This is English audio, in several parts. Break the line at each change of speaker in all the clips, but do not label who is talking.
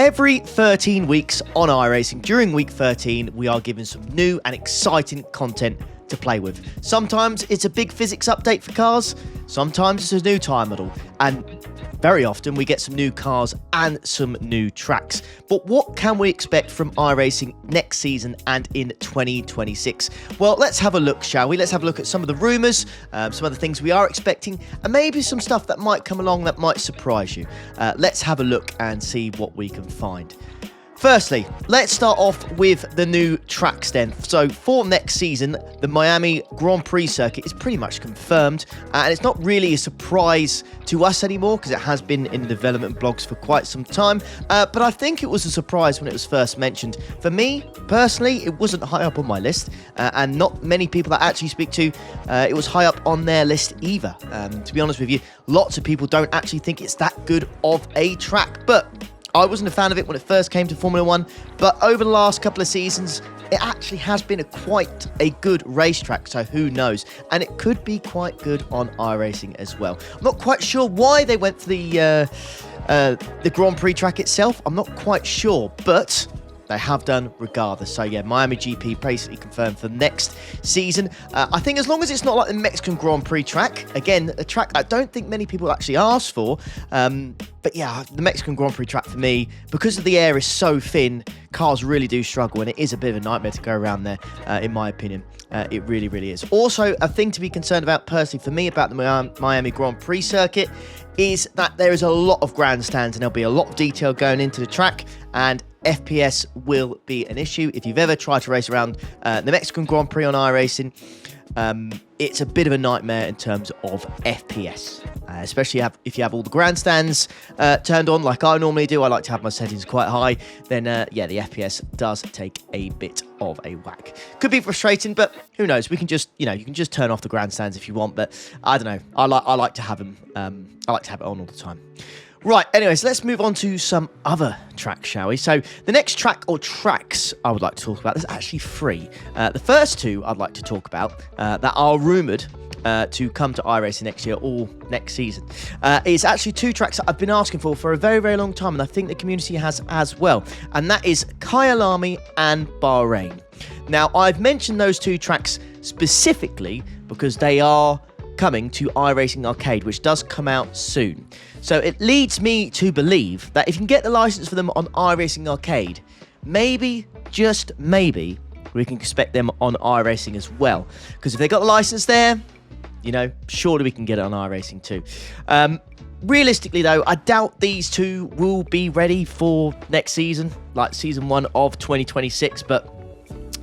every 13 weeks on iRacing, during week 13, we are given some new and exciting content to play with. Sometimes it's a big physics update for cars, sometimes it's a new time model, and very often we get some new cars and some new tracks. But what can we expect from iRacing next season and in 2026? Well, let's have a look, shall we? Let's have a look at some of the rumours, some of the things we are expecting, and maybe some stuff that might come along that might surprise you. Let's have a look and see what we can find. Firstly, let's start off with the new tracks then. So for next season, the Miami Grand Prix circuit is pretty much confirmed, and it's not really a surprise to us anymore because it has been in development blogs for quite some time, but I think it was a surprise when it was first mentioned. For me, personally, it wasn't high up on my list, and not many people that I actually speak to, it was high up on their list either. To be honest with you, lots of people don't actually think it's that good of a track, but I wasn't a fan of it when it first came to Formula 1, but over the last couple of seasons, it actually has been quite a good racetrack, so who knows? And it could be quite good on iRacing as well. I'm not quite sure why they went for the Grand Prix track itself. I'm not quite sure, but they have done regardless. So yeah, Miami GP basically confirmed for next season. I think as long as it's not like the Mexican Grand Prix track, again, a track I don't think many people actually asked for, but yeah, the Mexican Grand Prix track for me, because the air is so thin, cars really do struggle, and it is a bit of a nightmare to go around there, in my opinion. It really, really is. Also, a thing to be concerned about personally for me about the Miami Grand Prix circuit is that there is a lot of grandstands and there'll be a lot of detail going into the track, and FPS will be an issue. If you've ever tried to race around the Mexican Grand Prix on iRacing, it's a bit of a nightmare in terms of FPS, especially if you have all the grandstands turned on like I normally do. I like to have my settings quite high. Then, yeah, the FPS does take a bit of a whack. Could be frustrating, but who knows? We can just, you can just turn off the grandstands if you want. But I don't know. I like to have them. I like to have it on all the time. Right, anyways, let's move on to some other tracks, shall we? So the next track or tracks I would like to talk about, there's actually three. The first two I'd like to talk about that are rumoured to come to iRacing next year or next season is actually two tracks that I've been asking for a very, very long time, and I think the community has as well, and that is Kyalami and Bahrain. Now, I've mentioned those two tracks specifically because they are coming to iRacing Arcade, which does come out soon. So it leads me to believe that if you can get the license for them on iRacing Arcade, maybe, just maybe, we can expect them on iRacing as well. Because if they got the license there, surely we can get it on iRacing too. Realistically though, I doubt these two will be ready for next season, like season 1 of 2026, but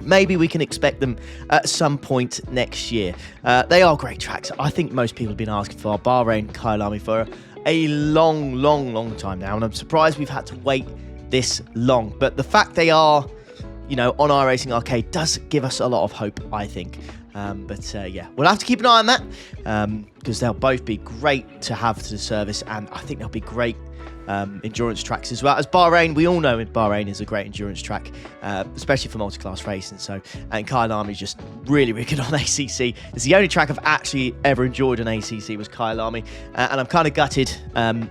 maybe we can expect them at some point next year. They are great tracks. I think most people have been asking for Bahrain, Kyalami for a long, long, long time now, and I'm surprised we've had to wait this long. But the fact they are, on iRacing Arcade does give us a lot of hope, I think. Yeah, we'll have to keep an eye on that because they'll both be great to have to the service, and I think they'll be great endurance tracks as well. As Bahrain, we all know Bahrain is a great endurance track, especially for multi-class racing. And Kyalami is just really, really good on ACC. It's the only track I've actually ever enjoyed on ACC was Kyalami, and I'm kind of gutted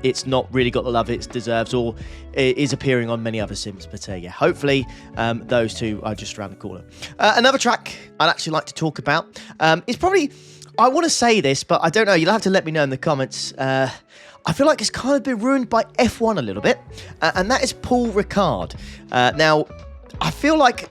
it's not really got the love it deserves or is appearing on many other sims. But yeah, hopefully those two are just around the corner. Another track I'd actually like to talk about is probably, I want to say this, but I don't know. You'll have to let me know in the comments. I feel like it's kind of been ruined by F1 a little bit, and that is Paul Ricard. Now, I feel like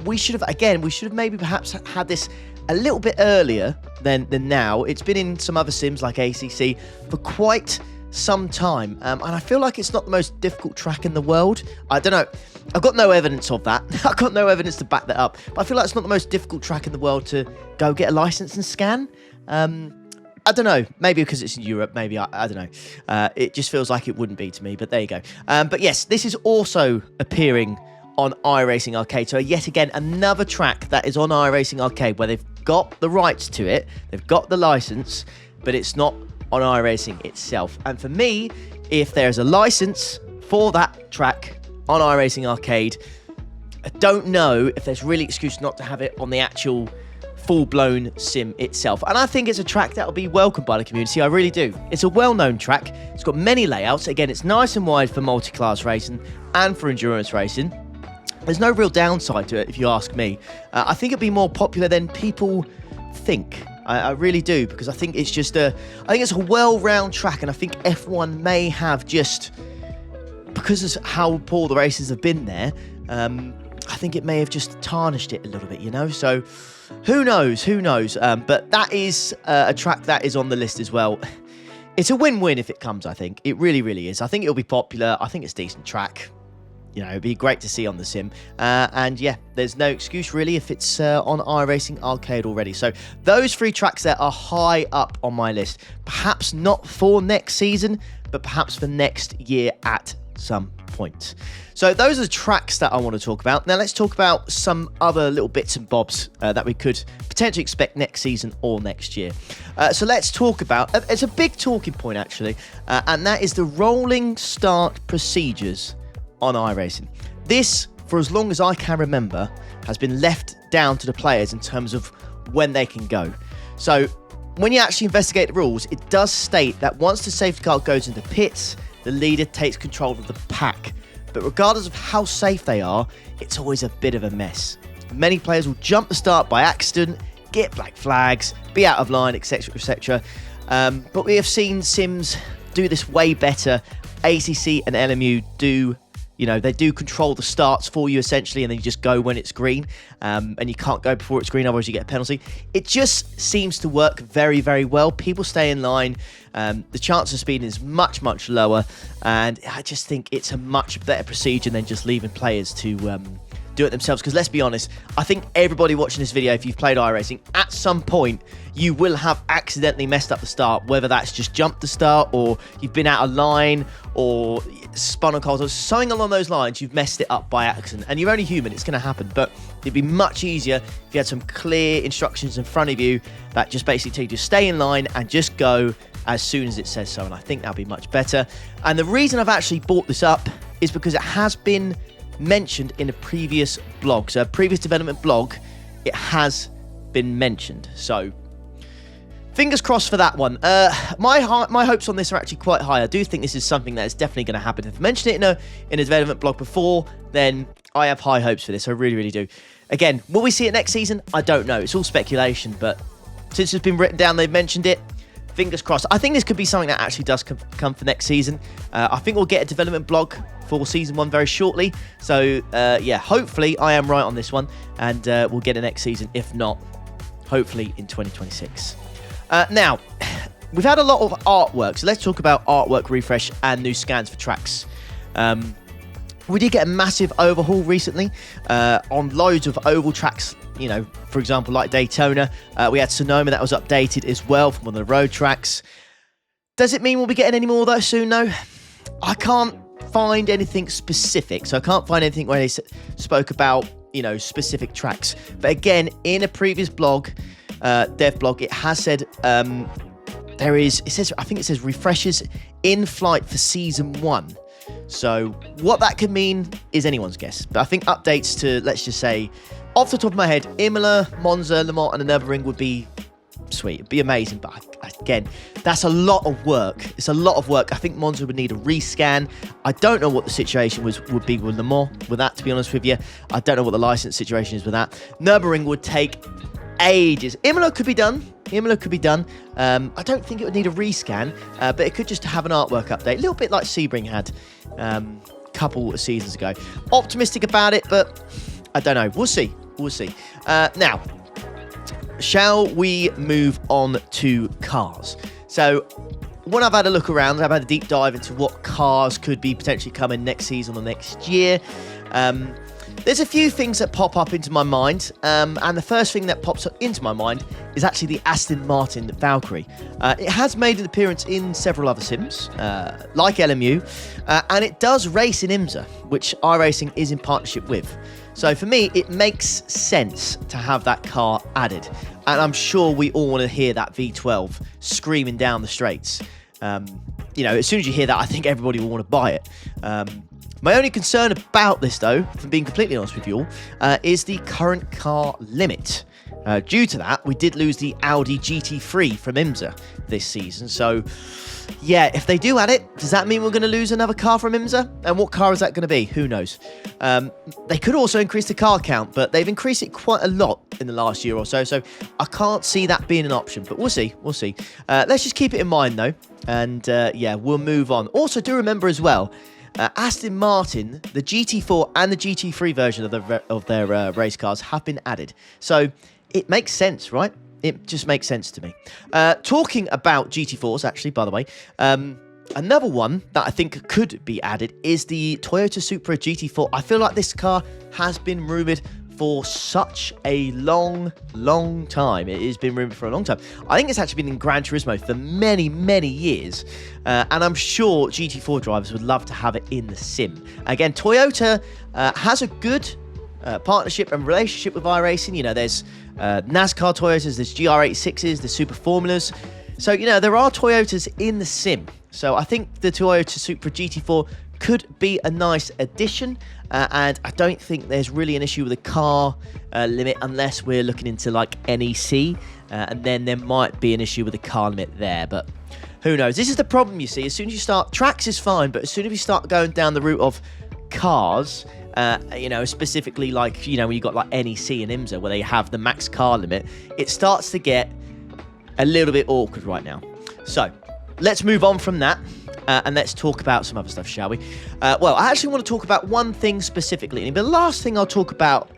we should have maybe perhaps had this a little bit earlier than now. It's been in some other sims like ACC for quite some time, and I feel like it's not the most difficult track in the world. I don't know. I've got no evidence of that. I've got no evidence to back that up, but I feel like it's not the most difficult track in the world to go get a license and scan. I don't know, maybe because it's in Europe, maybe, I don't know. It just feels like it wouldn't be to me, but there you go. But yes, this is also appearing on iRacing Arcade. So yet again, another track that is on iRacing Arcade where they've got the rights to it, they've got the license, but it's not on iRacing itself. And for me, if there's a license for that track on iRacing Arcade, I don't know if there's really excuse not to have it on the actual full-blown sim itself. And I think it's a track that will be welcomed by the community. I really do. It's a well-known track. It's got many layouts. Again, it's nice and wide for multi-class racing and for endurance racing. There's no real downside to it, if you ask me. I think it'll be more popular than people think. I really do, because I think it's just I think it's a well-round track, and I think F1 may have just, because of how poor the races have been there, I think it may have just tarnished it a little bit, you know? So, who knows? But that is a track that is on the list as well. It's a win-win if it comes, I think. It really, really is. I think it'll be popular. I think it's a decent track. You know, it'd be great to see on the sim. And yeah, there's no excuse really if it's on iRacing Arcade already. So those 3 tracks there are high up on my list. Perhaps not for next season, but perhaps for next year at some point. So those are the tracks that I want to talk about. Now let's talk about some other little bits and bobs that we could potentially expect next season or next year. So let's talk about, it's a big talking point actually, and that is the rolling start procedures on iRacing. This, for as long as I can remember, has been left down to the players in terms of when they can go. So when you actually investigate the rules, it does state that once the safety car goes into pits, the leader takes control of the pack. But regardless of how safe they are, it's always a bit of a mess. Many players will jump the start by accident, get black flags, be out of line, etc, etc. But we have seen sims do this way better. ACC and LMU do, you know, they do control the starts for you essentially, and then you just go when it's green, and you can't go before it's green, otherwise you get a penalty. It just seems to work very, very well. People stay in line. The chance of speeding is much, much lower, and I just think it's a much better procedure than just leaving players to do it themselves. Because let's be honest, I think everybody watching this video, if you've played iRacing, at some point you will have accidentally messed up the start, whether that's just jumped the start, or you've been out of line, or spun on cold, or something along those lines. You've messed it up by accident, and you're only human, it's going to happen. But it'd be much easier if you had some clear instructions in front of you that just basically tell you to stay in line and just go as soon as it says so, and I think that'll be much better. And the reason I've actually brought this up is because it has been mentioned in a previous blog. So a previous development blog, it has been mentioned. So fingers crossed for that one. My hopes on this are actually quite high. I do think this is something that is definitely going to happen. If I mentioned it in a development blog before, then I have high hopes for this. I really, really do. Again, will we see it next season? I don't know. It's all speculation, but since it's been written down, they've mentioned it. Fingers crossed. I think this could be something that actually does come for next season. I think we'll get a development blog for season 1 very shortly. So, yeah, hopefully I am right on this one, and we'll get it next season. If not, hopefully in 2026. Now, we've had a lot of artwork, so let's talk about artwork refresh and new scans for tracks. We did get a massive overhaul recently on loads of oval tracks. You know, for example, like Daytona. We had Sonoma that was updated as well from one of the road tracks. Does it mean we'll be getting any more of those soon? No. I can't find anything specific. So I can't find anything where they spoke about, you know, specific tracks. But again, in a previous blog, dev blog, it has said there is, I think it says refreshes in flight for season 1. So what that could mean is anyone's guess. But I think updates to, let's just say, off the top of my head, Imola, Monza, Le Mans, and the Nürburgring would be sweet. It'd be amazing. But again, that's a lot of work. It's a lot of work. I think Monza would need a rescan. I don't know what the situation would be with Le Mans with that, to be honest with you. I don't know what the license situation is with that. Nürburgring would take ages. Imola could be done. I don't think it would need a rescan, but it could just have an artwork update. A little bit like Sebring had a couple of seasons ago. Optimistic about it, but I don't know. We'll see. Now, shall we move on to cars? So when I've had a look around, I've had a deep dive into what cars could be potentially coming next season or next year. There's a few things that pop up into my mind, and the first thing that pops up into my mind is actually the Aston Martin Valkyrie. It has made an appearance in several other sims, like LMU, and it does race in IMSA, which iRacing is in partnership with. So for me, it makes sense to have that car added, and I'm sure we all want to hear that V12 screaming down the straights. You know, as soon as you hear that, I think everybody will want to buy it. My only concern about this, though, if I'm being completely honest with you all, is the current car limit. Due to that, we did lose the Audi GT3 from IMSA this season. So, yeah, if they do add it, does that mean we're going to lose another car from IMSA? And what car is that going to be? Who knows? They could also increase the car count, but they've increased it quite a lot in the last year or so. So I can't see that being an option, but we'll see. We'll see. Let's just keep it in mind, though. And, yeah, we'll move on. Also, do remember as well, Aston Martin, the GT4 and the GT3 version of their race cars have been added. So it makes sense, right? It just makes sense to me. Talking about GT4s, actually, by the way, another one that I think could be added is the Toyota Supra GT4. I feel like this car has been rumoured for such a long time. It has been rumoured for a long time. I think it's actually been in Gran Turismo for many, many years. And I'm sure GT4 drivers would love to have it in the sim. Again, Toyota has a good partnership and relationship with iRacing. You know, there's NASCAR Toyotas, there's GR86s, there's Super Formulas. So, you know, there are Toyotas in the sim. So I think the Toyota Supra GT4 could be a nice addition, and I don't think there's really an issue with the car limit unless we're looking into like NEC, and then there might be an issue with the car limit there, but who knows. This is the problem, you see. As soon as you start, tracks is fine, but as soon as you start going down the route of cars, you know, specifically like, you know, when you got like NEC and IMSA where they have the max car limit, it starts to get a little bit awkward right now. So let's move on from that. And let's talk about some other stuff, shall we? Well, I actually want to talk about one thing specifically. And the last thing I'll talk about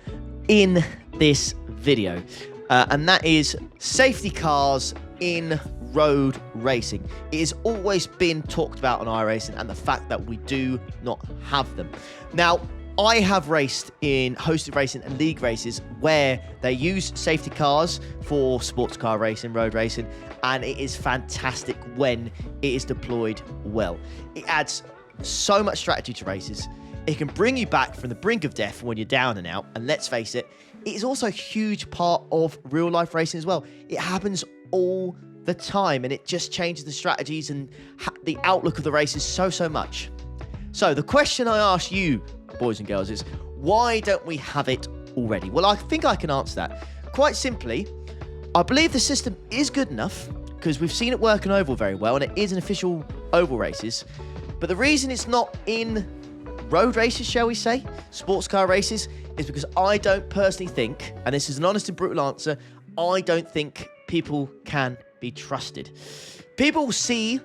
in this video. And that is safety cars in road racing. It has always been talked about on iRacing and the fact that we do not have them. Now, I have raced in hosted racing and league races where they use safety cars for sports car racing, road racing, and it is fantastic when it is deployed well. It adds so much strategy to races. It can bring you back from the brink of death when you're down and out, and let's face it, it is also a huge part of real life racing as well. It happens all the time, and it just changes the strategies and the outlook of the races so much. So the question I ask you, boys and girls, is why don't we have it already? Well, I think I can answer that. Quite simply, I believe the system is good enough because we've seen it work in oval very well, and it is an official oval races. But the reason it's not in road races, shall we say, sports car races, is because I don't personally think, and this is an honest and brutal answer, I don't think people can be trusted. People see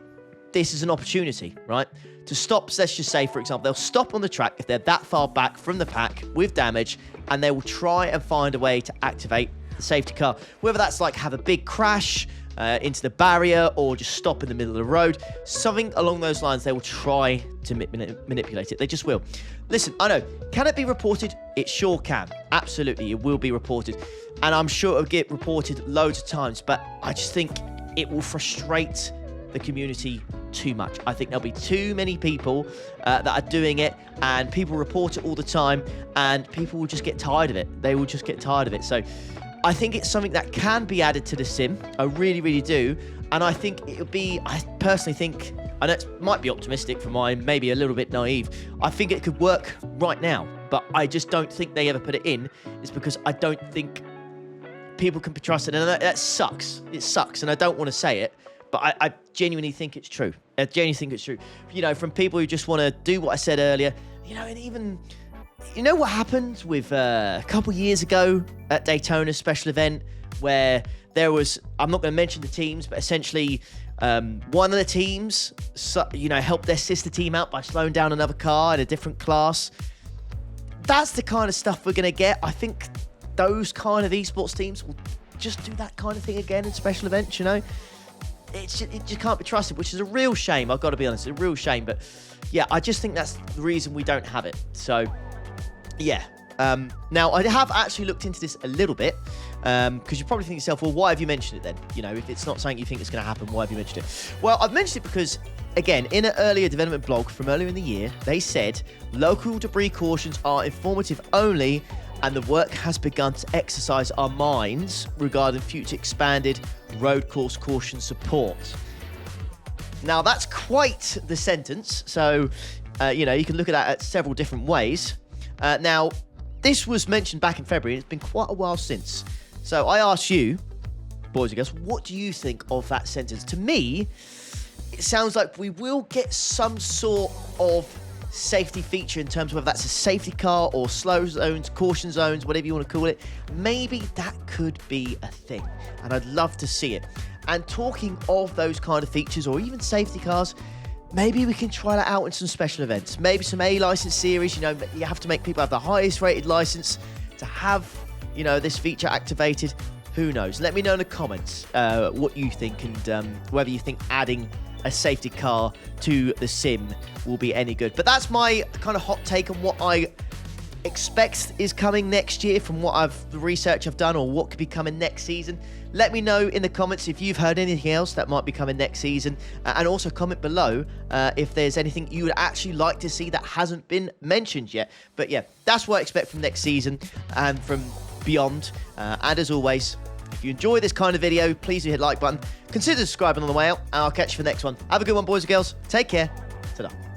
this as an opportunity, right? To stop, let's just say, for example, they'll stop on the track if they're that far back from the pack with damage, and they will try and find a way to activate the safety car. Whether that's like have a big crash into the barrier or just stop in the middle of the road, something along those lines, they will try to manipulate it. They just will. Listen, I know, can it be reported? It sure can. Absolutely, it will be reported. And I'm sure it'll get reported loads of times, but I just think it will frustrate the community too much. I think there'll be too many people that are doing it, and people report it all the time, and people will just get tired of it. They will just get tired of it. So I think it's something that can be added to the sim. I really, really do. And I think it would be, I personally think, I know it might be optimistic for mine, maybe a little bit naive. I think it could work right now, but I just don't think they ever put it in. It's because I don't think people can be trusted. And that sucks. It sucks. And I don't want to say it, but I genuinely think it's true. I genuinely think it's true. You know, from people who just want to do what I said earlier, you know, and even, you know what happened with a couple years ago at Daytona's special event where there was, I'm not going to mention the teams, but essentially one of the teams, you know, helped their sister team out by slowing down another car in a different class. That's the kind of stuff we're going to get. I think those kind of esports teams will just do that kind of thing again in special events, you know. It just can't be trusted, which is a real shame. I've got to be honest, it's a real shame. But yeah, I just think that's the reason we don't have it. So yeah. Now, I have actually looked into this a little bit, because you probably think to yourself, well, why have you mentioned it then? You know, if it's not something you think is going to happen, why have you mentioned it? Well, I've mentioned it because, again, in an earlier development blog from earlier in the year, they said local debris cautions are informative only, and the work has begun to exercise our minds regarding future expanded road course caution support. Now, that's quite the sentence. So You can look at that at several different ways. Now, this was mentioned back in February. It's been quite a while since. So I asked you, boys and girls, what do you think of that sentence? To me, it sounds like we will get some sort of safety feature in terms of whether that's a safety car or slow zones, caution zones, whatever you want to call it. Maybe that could be a thing, and I'd love to see it. And talking of those kind of features or even safety cars, maybe we can try that out in some special events. Maybe some A license series. You have to make people have the highest rated license to have, this feature activated. Who knows? Let me know in the comments what you think and whether you think adding a safety car to the sim will be any good. But that's my kind of hot take on what I expect is coming next year from the research I've done, or what could be coming next season. Let me know in the comments if you've heard anything else that might be coming next season, and also comment below if there's anything you would actually like to see that hasn't been mentioned yet. But yeah, that's what I expect from next season and from beyond. And as always, if you enjoy this kind of video, please do hit the like button. Consider subscribing on the way out, and I'll catch you for the next one. Have a good one, boys and girls. Take care. Ta-da.